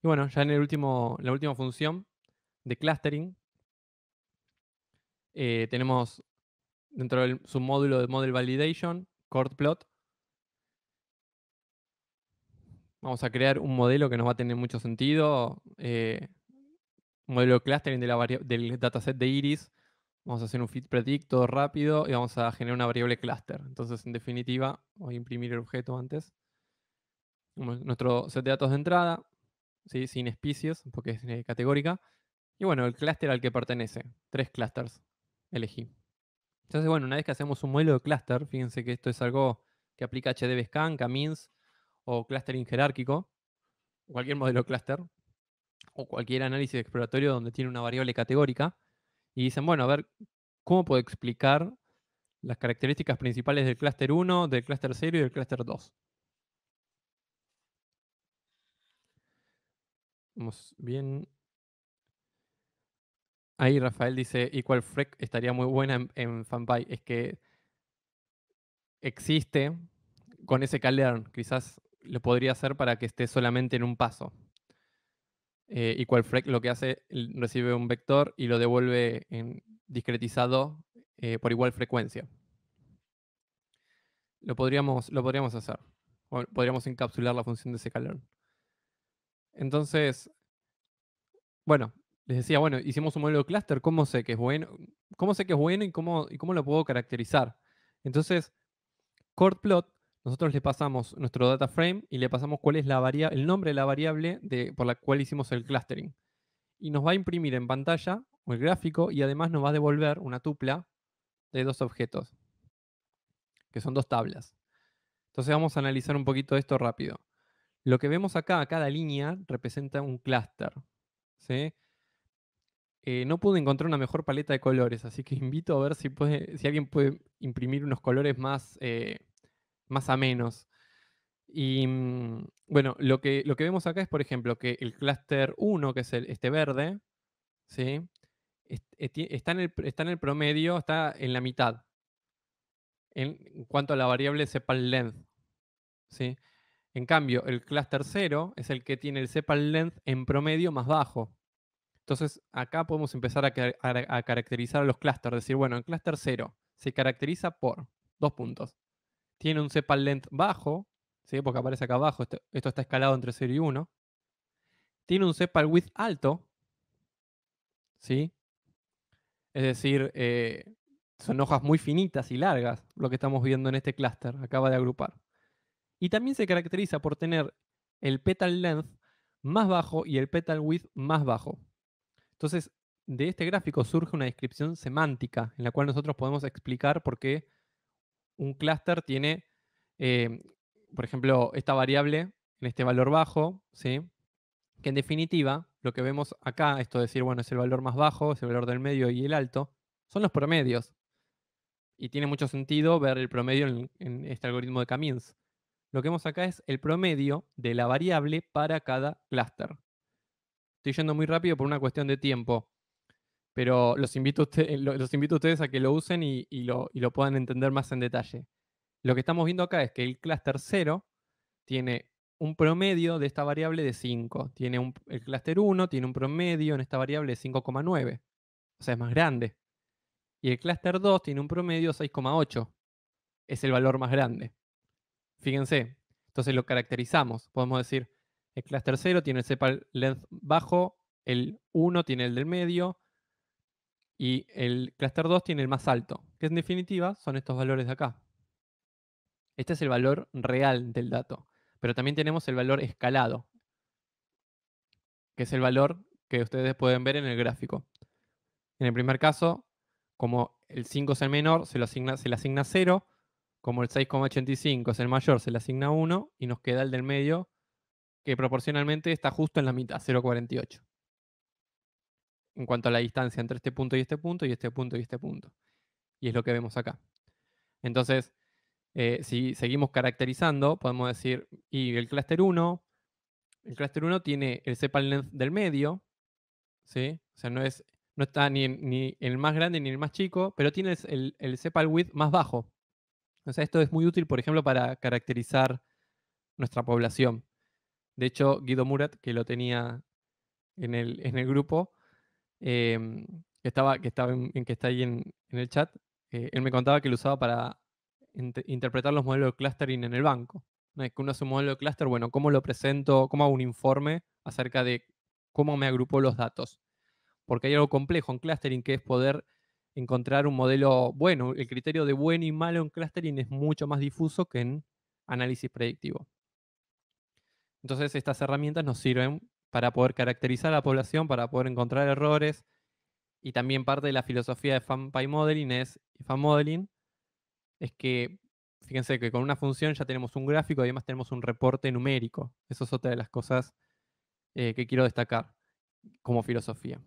bueno, ya en la última función de clustering, tenemos dentro del submódulo de Model Validation, chord plot. Vamos a crear un modelo que nos va a tener mucho sentido. Un modelo de clustering del dataset de Iris. Vamos a hacer un fit predict todo rápido y vamos a generar una variable cluster. Entonces, en definitiva, voy a imprimir el objeto antes. Nuestro set de datos de entrada, ¿sí? Sin species, porque es categórica. Y bueno, el clúster al que pertenece. 3 clusters elegí. Entonces, bueno, una vez que hacemos un modelo de clúster, fíjense que esto es algo que aplica HDBSCAN, K-means o clustering jerárquico, cualquier modelo de clúster, o cualquier análisis exploratorio donde tiene una variable categórica. Y dicen, bueno, a ver, ¿cómo puedo explicar las características principales del clúster 1, del clúster 0 y del clúster 2? Vamos bien. Ahí Rafael dice, equal frec estaría muy buena en FunPy. Es que existe con ese sklearn. Quizás lo podría hacer para que esté solamente en un paso. Equal frec lo que hace, recibe un vector y lo devuelve discretizado por igual frecuencia. Lo podríamos hacer. O podríamos encapsular la función de sklearn. Entonces, bueno, les decía, bueno, hicimos un modelo de clúster, ¿cómo sé que es bueno? ¿Cómo sé que es bueno y cómo lo puedo caracterizar? Entonces, chord plot, nosotros le pasamos nuestro data frame y le pasamos cuál es el nombre de la variable por la cual hicimos el clustering. Y nos va a imprimir en pantalla el gráfico y además nos va a devolver una tupla de 2 objetos, que son 2 tablas. Entonces vamos a analizar un poquito esto rápido. Lo que vemos acá, cada línea representa un clúster. ¿Sí? No pude encontrar una mejor paleta de colores, así que invito a ver si alguien puede imprimir unos colores más amenos. Y bueno, lo que vemos acá es, por ejemplo, que el clúster 1, que es este verde, ¿sí? Está en el promedio, está en la mitad, en cuanto a la variable sepal length. ¿Sí? En cambio, el clúster 0 es el que tiene el sepal length en promedio más bajo. Entonces, acá podemos empezar a caracterizar a los clústeres. Decir, bueno, el clúster 0 se caracteriza por 2 puntos. Tiene un sepal length bajo, ¿sí? Porque aparece acá abajo, esto está escalado entre 0 y 1. Tiene un sepal width alto, ¿sí? Es decir, son hojas muy finitas y largas, lo que estamos viendo en este clúster, acaba de agrupar. Y también se caracteriza por tener el petal length más bajo y el petal width más bajo. Entonces, de este gráfico surge una descripción semántica en la cual nosotros podemos explicar por qué un clúster tiene, eh, por ejemplo, esta variable en este valor bajo, ¿sí? Que en definitiva, lo que vemos acá, esto de decir, bueno, es el valor más bajo, es el valor del medio y el alto, son los promedios. Y tiene mucho sentido ver el promedio en este algoritmo de K-means. Lo que vemos acá es el promedio de la variable para cada clúster. Estoy yendo muy rápido por una cuestión de tiempo, pero los invito a ustedes a que lo usen y lo puedan entender más en detalle. Lo que estamos viendo acá es que el clúster 0 tiene un promedio de esta variable de 5. El clúster 1 tiene un promedio en esta variable de 5,9. O sea, es más grande. Y el clúster 2 tiene un promedio de 6,8. Es el valor más grande. Fíjense. Entonces lo caracterizamos. Podemos decir, el clúster 0 tiene el sepal length bajo, el 1 tiene el del medio, y el clúster 2 tiene el más alto, que en definitiva son estos valores de acá. Este es el valor real del dato, pero también tenemos el valor escalado, que es el valor que ustedes pueden ver en el gráfico. En el primer caso, como el 5 es el menor, se le asigna 0, como el 6,85 es el mayor, se le asigna 1, y nos queda el del medio, que proporcionalmente está justo en la mitad, 0,48. En cuanto a la distancia entre este punto y este punto, y este punto y este punto. Y es lo que vemos acá. Entonces, si seguimos caracterizando, podemos decir, y el clúster 1 tiene el sepal length del medio, ¿sí? O sea, no está ni el más grande ni el más chico, pero tiene el sepal width más bajo. O sea, esto es muy útil, por ejemplo, para caracterizar nuestra población. De hecho, Guido Murat, que lo tenía en el grupo, em, que está ahí en el chat, él me contaba que lo usaba para interpretar los modelos de clustering en el banco. Una vez que uno hace un modelo de cluster, bueno, ¿cómo lo presento? ¿Cómo hago un informe acerca de cómo me agrupó los datos? Porque hay algo complejo en clustering que es poder encontrar un modelo bueno. El criterio de bueno y malo en clustering es mucho más difuso que en análisis predictivo. Entonces, estas herramientas nos sirven para poder caracterizar a la población, para poder encontrar errores, y también parte de la filosofía de FunPy Modeling Fan Modeling es que, fíjense que con una función ya tenemos un gráfico y además tenemos un reporte numérico. Eso es otra de las cosas que quiero destacar como filosofía.